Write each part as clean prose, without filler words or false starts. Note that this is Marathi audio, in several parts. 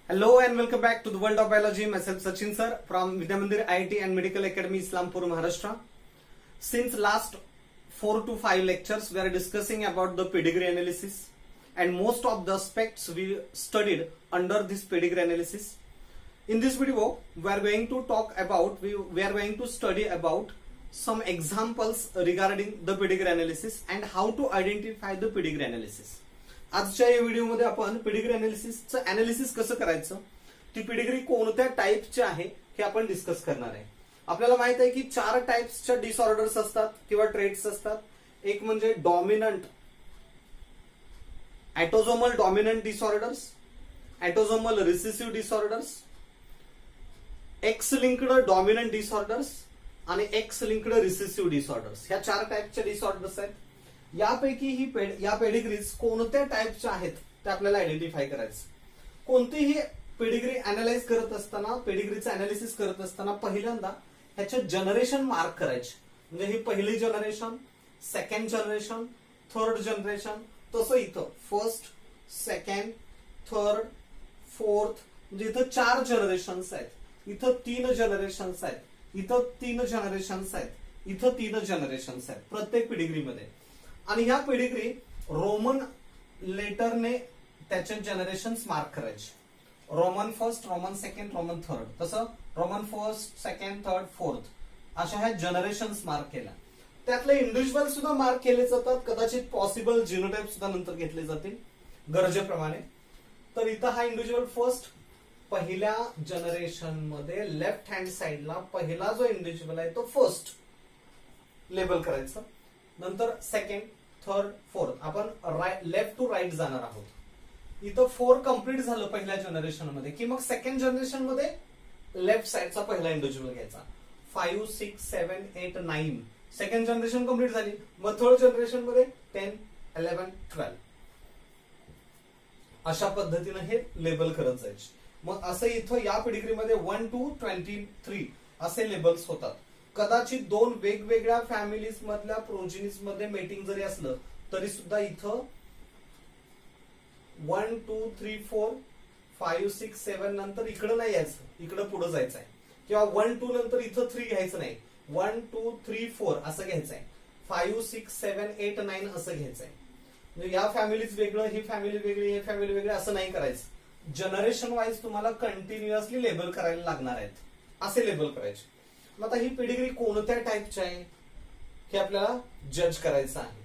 Hello and welcome back to the world of biology. Myself Sachin sir from Vidya Mandir IIT and Medical Academy, Islampur, Maharashtra. Since last 4 to 5 lectures, we are discussing about the pedigree analysis, and most of the aspects we studied under this pedigree analysis. In this video, we are going to study about some examples regarding the pedigree analysis and how to identify the pedigree analysis. आजच्या या व्हिडिओमध्ये आपण पेडिग्री अनालिसिसचं अनालिसिस कसं करायचं, ती पेडिग्री कोणत्या टाईपची आहे हे आपण डिस्कस करणार आहे. आपल्याला माहित आहे की 4 टाइप्सच्या डिसऑर्डर्स असतात किंवा ट्रेट्स असतात. एक म्हणजे dominant autosomal dominant disorders, autosomal recessive disorders, x linked dominant disorders आणि एक्स लिंक्ड रिसेसिव्ह डिसऑर्डर्स. ह्या 4 टाइपच्या डिसऑर्डर्स आहेत. यापैकी या पेडिग्रीज कोणत्या टाइपच्या आहेत ते आपल्याला आयडेंटिफाय करायचं. कोणतीही पेडिग्री अनालाइज करत असताना, पेडिग्रीचं अनालिसिस करत असताना पहिल्यांदा ह्याचे जनरेशन मार्क करायचे. म्हणजे ही पहिली generation, second generation, third generation. तसं इथं फर्स्ट, सेकंड, थर्ड, फोर्थ, म्हणजे इथं 4 जनरेशन्स आहेत. इथं 3 जनरेशन्स आहेत, इथं 3 जनरेशन्स आहेत, इथं 3 जनरेशन्स आहेत प्रत्येक पेडिग्रीमध्ये. आणि ह्या पेडिग्री रोमन लेटरने त्याचे जनरेशन्स मार्क करायचे. Roman first, Roman second, Roman third, तसं Roman first, second, third, fourth अशा ह्या जनरेशन्स मार्क केल्या. त्यातले इंडिव्हिज्युअल सुद्धा मार्क केले जातात. कदाचित पॉसिबल जिनोटाइप सुद्धा नंतर घेतले जातील गरजेप्रमाणे. तर इथं हा इंडिव्हिज्युअल फर्स्ट, पहिल्या जनरेशन मध्ये लेफ्ट हँड साइडला पहिला जो इंडिव्हिज्युअल आहे तो फर्स्ट लेबल करायचा. नंतर सेकंड, थर्ड, फोर्थ आपण लेफ्ट टू राईट जाणार आहोत. इथं 4 कम्प्लीट झालं पहिल्या जनरेशन मध्ये की मग सेकंड जनरेशन मध्ये लेफ्ट साइडचा पहिला इंडिव्हिज्युअल घ्यायचा. 5, 6, 7, 8, 9 सेकंड जनरेशन कम्प्लीट झाली. मग थर्ड जनरेशन मध्ये 10, 11, 12 अशा पद्धतीने हे लेबल करत जायचे. मग असं इथं या पेडिग्रीमध्ये 1 to 23 असे लेबल्स होतात. कदाचित 2 वेगवेगळ्या फॅमिलीज मधल्या प्रोजिनीज मध्ये मेटिंग जरी असलं तरी सुद्धा इथं 1, 2, 3, 4, 5, 6, 7 नंतर इकडं नाही यायचं, इकडं पुढे जायचं आहे. किंवा 1, 2 नंतर इथं 3 घ्यायचं नाही, 1, 2, 3, 4 असं घ्यायचं आहे. 5, 6, 7, 8, 9 असं घ्यायचं आहे. म्हणजे या फॅमिलीज वेगळं, ही फॅमिली वेगळी, ही फॅमिली वेगळी असं नाही करायचं. जनरेशन वाईज तुम्हाला कंटिन्युअसली लेबल करायला लागणार आहेत, असे लेबल करायचे. मग आता ही पेडिग्री कोणत्या टाइपची आहे हे आपल्याला जज करायचं आहे.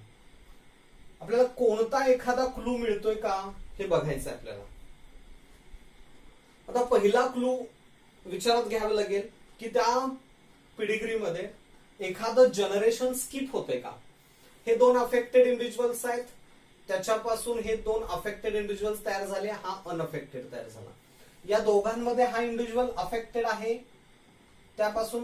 आपल्याला कोणता एखादा क्लू मिळतोय का हे बघायचं आहे आपल्याला. आता पहिला क्लू विचारात घ्यावं लागेल की त्या पेडिग्रीमध्ये एखादं जनरेशन स्किप होतंय का. हे 2 अफेक्टेड इंडिव्हिज्युअल्स आहेत, त्याच्यापासून हे 2 अफेक्टेड इंडिव्हिज्युअल्स तयार झाले, हा अनअफेक्टेड तयार झाला. या दोघांमध्ये हा इंडिव्हिज्युअल अफेक्टेड आहे, त्यापासून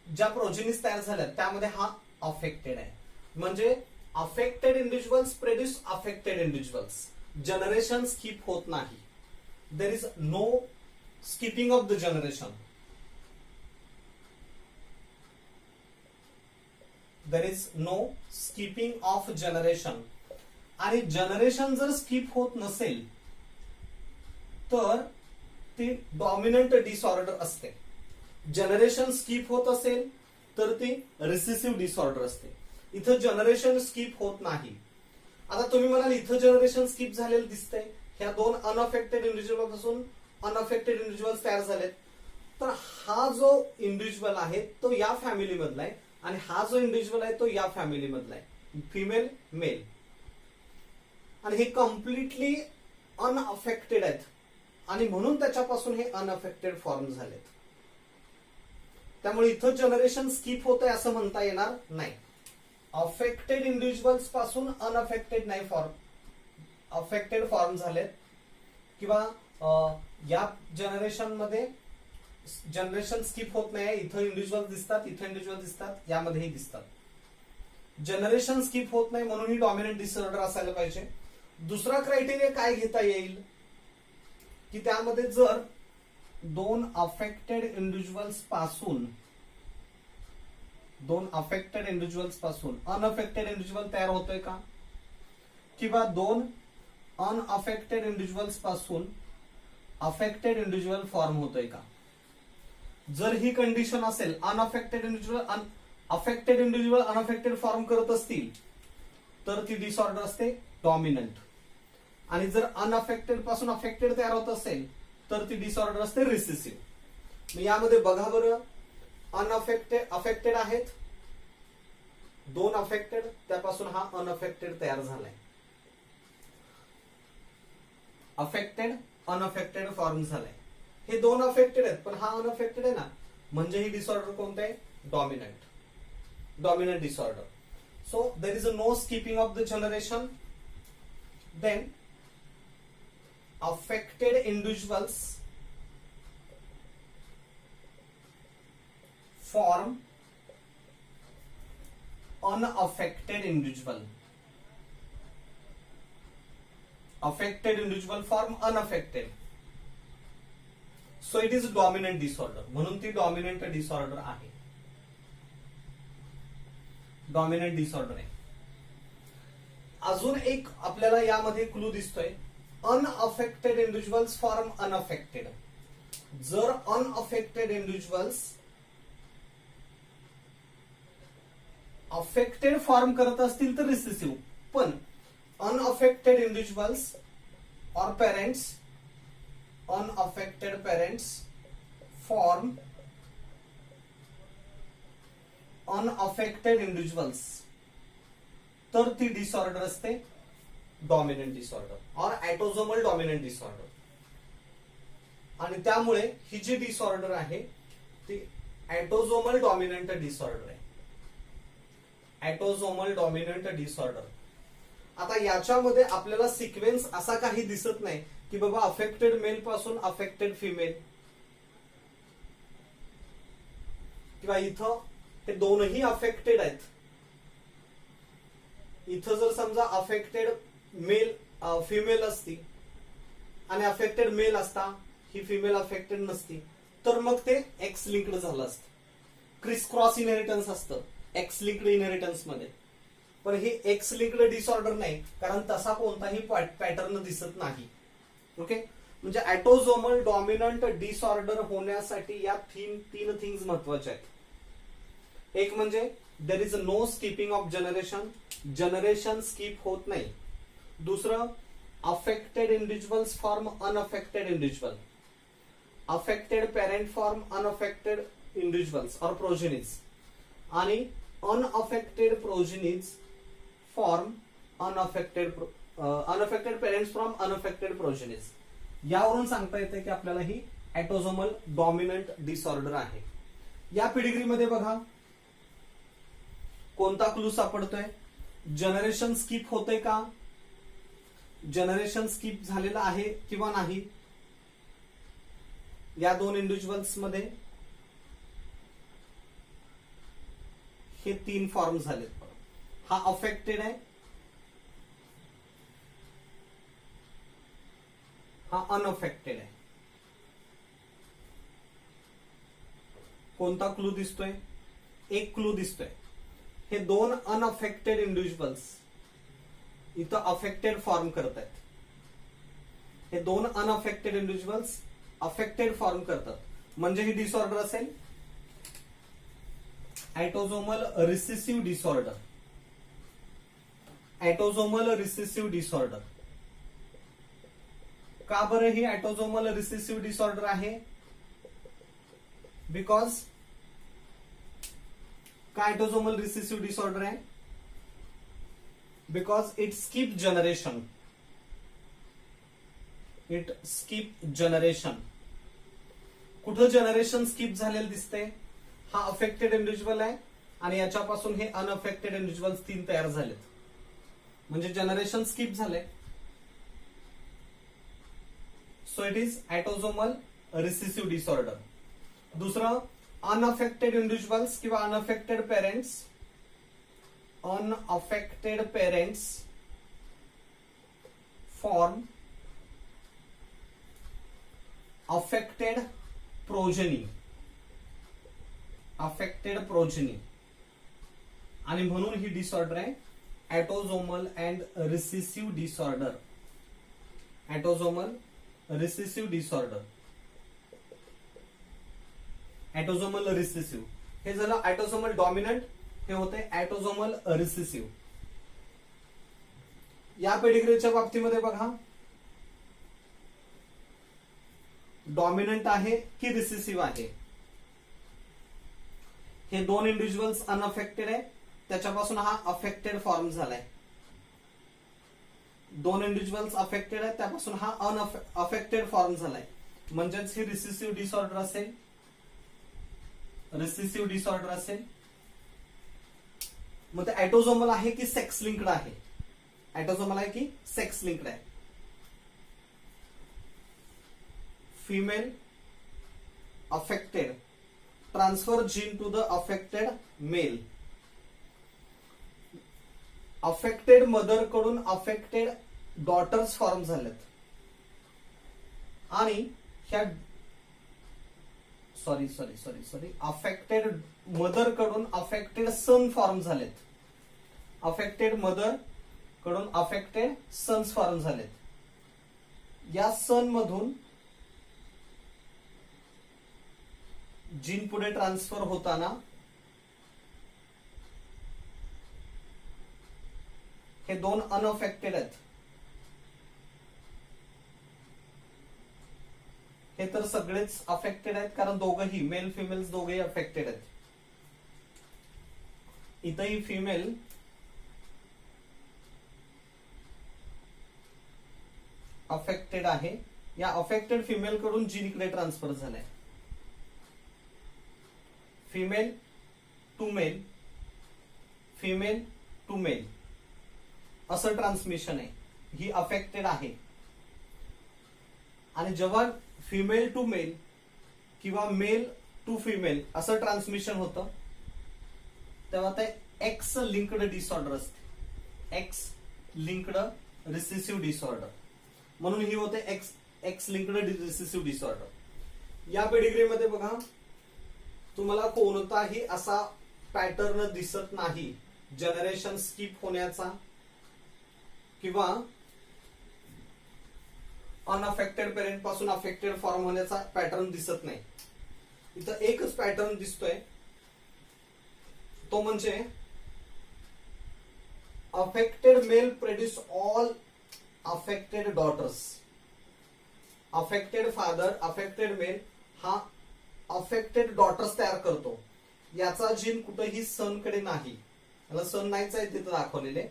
ज्या प्रोजिनीज तयार झाल्या त्यामध्ये हा अफेक्टेड आहे. म्हणजे affected individuals produce affected individuals. Generation skip होत नाही. There is no skipping of the generation. There is no skipping of generation. आणि जनरेशन जर स्किप होत नसेल तर ती डॉमिनंट डिसऑर्डर असते. जनरेशन स्किप होत असेल तर ती रिसेसिव्ह डिसऑर्डर असते. इथं जनरेशन स्किप होत नाही. आता तुम्ही म्हणाल इथं जनरेशन स्किप झालेलं दिसतंय, ह्या 2 अनअफेक्टेड इंडिव्हिज्युअल पासून अनअफेक्टेड इंडिव्हिज्युअल्स तयार झालेत. तर हा जो इंडिव्हिज्युअल आहे तो या फॅमिली मधला आहे आणि हा जो इंडिव्हिज्युअल आहे तो या फॅमिली मधला आहे, फिमेल मेल. आणि हे कम्प्लिटली अनअफेक्टेड आहेत आणि म्हणून त्याच्यापासून हे अनअफेक्टेड फॉर्म झालेत. त्यामुळे इथं जनरेशन स्किप होतंय असं म्हणता येणार नाही. अफेक्टेड इंडिव्हिज्युअल्स पासून अनअफेक्टेड नाही फॉर्म, अफेक्टेड फॉर्म झालेत. किंवा या जनरेशन मध्ये जनरेशन स्किप होत नाही, इथं इंडिव्हिज्युअल दिसतात, इथं इंडिव्हिज्युअल दिसतात, यामध्येही दिसतात. जनरेशन स्किप होत नाही म्हणून ही डॉमिनंट डिसऑर्डर असायला पाहिजे. दुसरा क्रायटेरिया काय घेता येईल की त्यामध्ये जर 2 अफेक्टेड इंडिव्हिज्युअल्स पासून अनअफेक्टेड इंडिव्हिज्युअल तयार होतोय का, किंवा 2 अनअफेक्टेड इंडिव्हिज्युअल्स पासून अफेक्टेड इंडिव्हिज्युअल फॉर्म होतोय का. जर ही कंडिशन असेल, अनअफेक्टेड इंडिव्हिज्युअल अनअफेक्टेड फॉर्म करत असतील तर ती डिसऑर्डर असते डॉमिनंट. आणि जर अनअफेक्टेड पासून अफेक्टेड तयार होत असेल तर ती डिसऑर्डर असते रिसेसिव्ह. मग यामध्ये बघा बरं, अफेक्टेड आहेत, 2 अफेक्टेड, त्यापासून हा अनअफेक्टेड तयार झालाय. अफेक्टेड अनअफेक्टेड फॉर्म झालाय. हे 2 अफेक्टेड आहेत पण हा अनअफेक्टेड आहे ना, म्हणजे ही डिसऑर्डर कोणतं आहे, dominant disorder. So there is a no skipping of the generation. Then affected individuals form unaffected individual. Affected individual form unaffected. So it is dominant disorder. म्हणून ती डॉमिनंट डिसऑर्डर आहे. डॉमिनंट डिसऑर्डर आहे. अजून एक आपल्याला यामध्ये क्लू दिसतोय, अनअफेक्टेड इंडिव्हिज्युअल्स फॉर्म अनअफेक्टेड. जर अनअफेक्टेड इंडिव्हिज्युअल्स अफेक्टेड फॉर्म करत असतील तर रिसेसिव्ह, पण अनअफेक्टेड इंडिव्हिज्युअल्स और parents, unaffected parents form unaffected individuals, तर ती डिसऑर्डर असते डॉमिनंट डिसऑर्डर और ऑटोसोमल डॉमिनंट डिसऑर्डर. आणि त्यामुळे ही जी डिसऑर्डर आहे ती ऑटोसोमल डॉमिनंट डिसऑर्डर आहे. Autosomal dominant disorder. आता याच्यामध्ये आपल्याला सिक्वेन्स असा काही दिसत नाही की बाबा अफेक्टेड मेल पासून अफेक्टेड फिमेल, किंवा इथं हे दोनही अफेक्टेड आहेत. इथं जर समजा अफेक्टेड मेल फिमेल असती आणि अफेक्टेड मेल असता, ही फिमेल अफेक्टेड नसती, तर मग ते एक्स लिंक्ड झालं असतं. क्रिस क्रॉस इनहेरिटन्स असतं एक्स लिंक्ड इनहेरिटन्स मध्ये. पण हे एक्स लिंक्ड डिसऑर्डर नाही, कारण तसा कोणताही पॅटर्न दिसत नाही. ओके, म्हणजे ऑटोसोमल डॉमिनंट डिसऑर्डर होण्यासाठी या तीन थिंग्स महत्वाच्या आहेत. एक म्हणजे there is no skipping of generation, generation skip होत नाही. दुसरं, affected individuals form unaffected individual, affected parent form unaffected individuals or progenies, आणि unaffected progenies form unaffected parents from unaffected progenies. यावरून सांगता येते की आपल्याला ही ऑटोसोमल डॉमिनंट डिसऑर्डर आहे. या पिडिग्रीमध्ये बघा कोणता क्लू सापडतोय, जनरेशन स्किप होतंय का, जनरेशन स्किप झालेलं आहे किंवा नाही. या 2 इंडिव्हिज्युअल्स मध्ये हे 3 फॉर्म झालेत. हा अफेक्टेड आहे, हा अनअफेक्टेड आहे. कोणता क्लू दिसतोय, एक क्लू दिसतोय, हे 2 अनअफेक्टेड इंडिव्हिज्युअल्स इथं अफेक्टेड फॉर्म करत आहेत. हे 2 अनअफेक्टेड इंडिव्हिज्युअल्स अफेक्टेड फॉर्म करतात, म्हणजे ही डिसऑर्डर असेल autosomal recessive disorder. Autosomal recessive disorder. का बरं ही ऑटोसोमल रिसेसिव्ह डिसऑर्डर आहे, बिकॉज का ऑटोसोमल रिसेसिव्ह डिसऑर्डर आहे, because it skip generation. It skip generation. कुठं जनरेशन स्किप झालेलं दिसतंय, हा अफेक्टेड इंडिव्हिज्युअल आहे आणि याच्यापासून हे अनअफेक्टेड इंडिव्हिज्युअल्स 3 तयार झालेत, म्हणजे जनरेशन स्किप झाले. So it is autosomal recessive disorder. दुसरं, अनअफेक्टेड इंडिव्हिज्युअल्स किंवा unaffected parents, unaffected parents form affected progeny, affected progeny, आणि म्हणून ही डिसऑर्डर आहे autosomal and recessive disorder. Autosomal recessive disorder, autosomal recessive. हे झालं ऑटोसोमल डॉमिनंट, हे होते ऑटोसोमल रिसेसिव्ह. या पेडिग्रीच्या बाबतीमध्ये बघा, डॉमिनंट आहे की रिसेसिव्ह आहे. हे दोन इंडिव्हिज्युअल्स अनअफेक्टेड आहे, त्याच्यापासून हा अफेक्टेड फॉर्म झालाय. दोन इंडिव्हिज्युअल्स अफेक्टेड आहेत, त्यापासून हा अनअफेक्टेड फॉर्म झालाय. म्हणजेच हे रिसेसिव्ह डिसऑर्डर असेल, रिसेसिव्ह डिसऑर्डर असेल. मग ते ऑटोसोमल आहे की सेक्स लिंक्ड आहे? ऑटोसोमल आहे की सेक्स लिंक्ड आहे? Female affected transfer gene to the affected male. Affected mother कडून अफेक्टेड डॉटर्स फॉर्म झालेत आणि ह्या सॉरी अफेक्टेड मदर कडून अफेक्टेड सन फॉर्म झालेत. अफेक्टेड मदर कडून अफेक्टेड सन्स फॉर्म झालेत. या सन मधून जीन पुढे ट्रान्सफर होताना हे दोन अनअफेक्टेड आहेत. हे तर सगळेच अफेक्टेड आहेत, कारण दोघंही मेल फिमेल्स दोघेही अफेक्टेड आहेत. इथंही फिमेल अफेक्टेड आहे. या अफेक्टेड फिमेल कडून जीन इकडे ट्रान्सफर झालाय. Female to male, female to male असं ट्रान्समिशन आहे. ही अफेक्टेड आहे. आणि जेव्हा फिमेल टू मेल किंवा मेल टू फिमेल असं ट्रान्समिशन होतं, तेव्हा ते एक्स लिंक्ड डिसऑर्डर असते. एक्स लिंक्ड रिसेसिव्ह डिसऑर्डर म्हणून ही होते एक्स लिंक्ड रिसेसिव्ह डिसऑर्डर. या पेडिग्रीमध्ये बघा, तुम्हाला कोणताही असा पॅटर्न दिसत नाही जनरेशन स्किप होण्याचा किंवा अनअफेक्टेड पेरेंट पासून अफेक्टेड फॉर्म होण्याचा पॅटर्न दिसत नाही. इथं एकच पॅटर्न दिसतोय, तो म्हणजे affected male produce all affected daughters. Affected father, affected male हा अफेक्टेड डॉटर्स तयार करतो. याचा जीन कुठेही सन कडे नाही. याला सन नाहीच आहे तिथं दाखवलेले,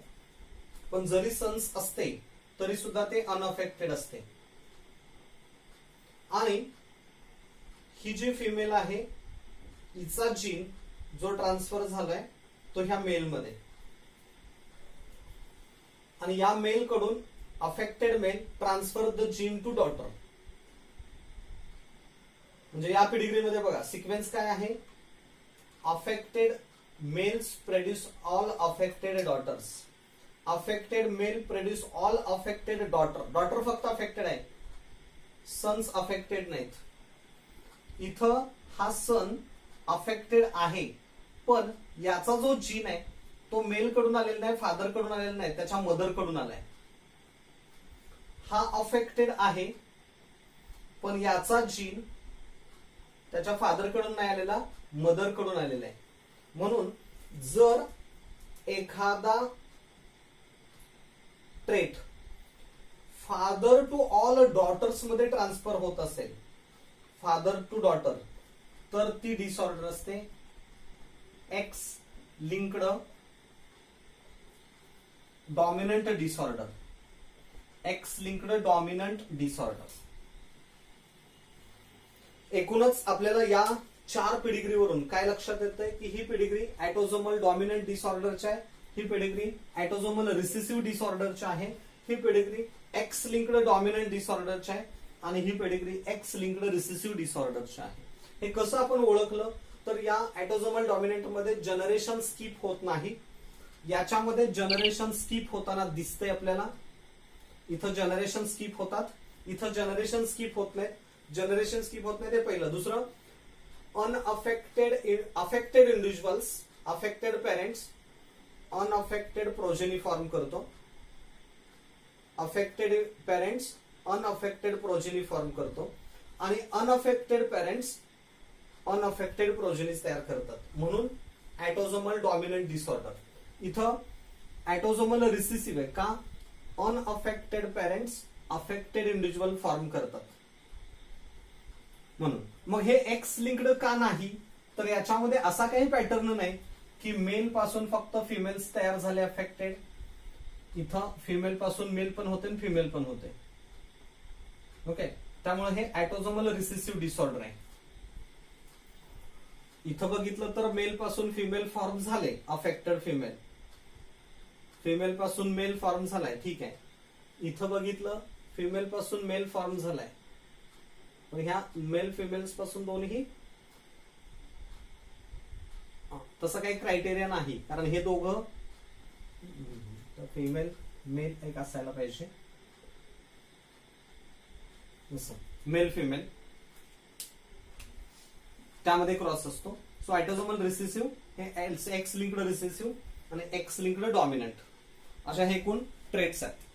पण जरी सन्स असते तरी सुद्धा ते अनअफेक्टेड असते. आणि ही जी फिमेल आहे, हिचा जीन जो ट्रान्सफर झालाय तो ह्या मेल मध्ये, आणि या मेल कडून affected male transfer the gene to daughter. म्हणजे या पेडिग्रीमध्ये बघा सिक्वेन्स काय आहे, affected males produce all affected daughters. Affected male produce all affected daughter. Daughter फक्त अफेक्टेड आहे, सन्स अफेक्टेड नाहीत. इथं हा सन अफेक्टेड आहे, पण याचा जो जीन आहे तो मेल कडून आलेला नाही, फादर कडून आलेला नाही, त्याच्या मदर कडून आलाय. हा अफेक्टेड आहे, पण याचा जीन त्याच्या फादर कडून नाही आलेला, मदर कडून आलेला आहे. म्हणून जर एखादा trait father to all daughters मध्ये ट्रान्सफर होत असेल, फादर टू डॉटर, तर ती डिसऑर्डर असते X linked dominant disorder. X linked dominant disorder. एकूणच आपल्याला या 4 पेडिग्रीवरून काय लक्षात येतंय की ही पेडिग्री ऑटोसोमल डॉमिनंट डिसऑर्डरची आहे, ही पेडिग्री ऑटोसोमल रिसेसिव्ह डिसऑर्डरची आहे, ही पेडिग्री एक्स लिंक्ड डॉमिनंट डिसऑर्डरची आहे, आणि ही पेडिग्री एक्स लिंक्ड रिसेसिव्ह डिसऑर्डरची आहे. हे कसं आपण ओळखलं तर या ऑटोसोमल डॉमिनंट मध्ये जनरेशन स्किप होत नाही. याच्यामध्ये जनरेशन स्किप होताना दिसतंय आपल्याला. इथं जनरेशन स्किप होतात, इथं जनरेशन स्किप होत नाही. जनरेशन स्किप होत नाही ते पहिलं. दुसरं, affected individuals, affected parents unaffected progeny form करतो. Affected parents unaffected progeny form करतो आणि अनअफेक्टेड पेरेंट्स अनअफेक्टेड प्रोजेनीज तयार करतात, म्हणून ऑटोसोमल डॉमिनंट डिसऑर्डर। इथं ऑटोसोमल रिसेसिव्ह आहे का, unaffected parents affected individual form करतात म्हणून। मग हे एक्स लिंक्ड का नाही, तर याच्यामध्ये असा काही पॅटर्न नाही की मेल पासून फक्त फिमेल्स तयार झाले अफेक्टेड, इथं फिमेल पासून मेल पण होते आणि फिमेल पण होते। ओके, त्यामुळे हे ऑटोसोमल रिसेसिव्ह डिसऑर्डर आहे। इथं बघितलं तर मेल पासून फिमेल फॉर्म झाले अफेक्टेड फिमेल, फिमेल पासून मेल फॉर्म झालाय, ठीक आहे। इथं बघितलं फिमेल पासून मेल फॉर्म झालाय, पण ह्या मेल फिमेल्स पासून दोन्ही तसं काही क्रायटेरिया नाही, कारण हे दोघं फिमेल मेल एक असायला पाहिजे, मेल फिमेल त्यामध्ये क्रॉस असतो। सो ऑटोसोमल रिसेसिव्ह हे एक्स लिंक्ड रिसेसिव्ह आणि एक्स लिंक्ड डॉमिनंट अशा हे एकूण ट्रेट्स आहेत।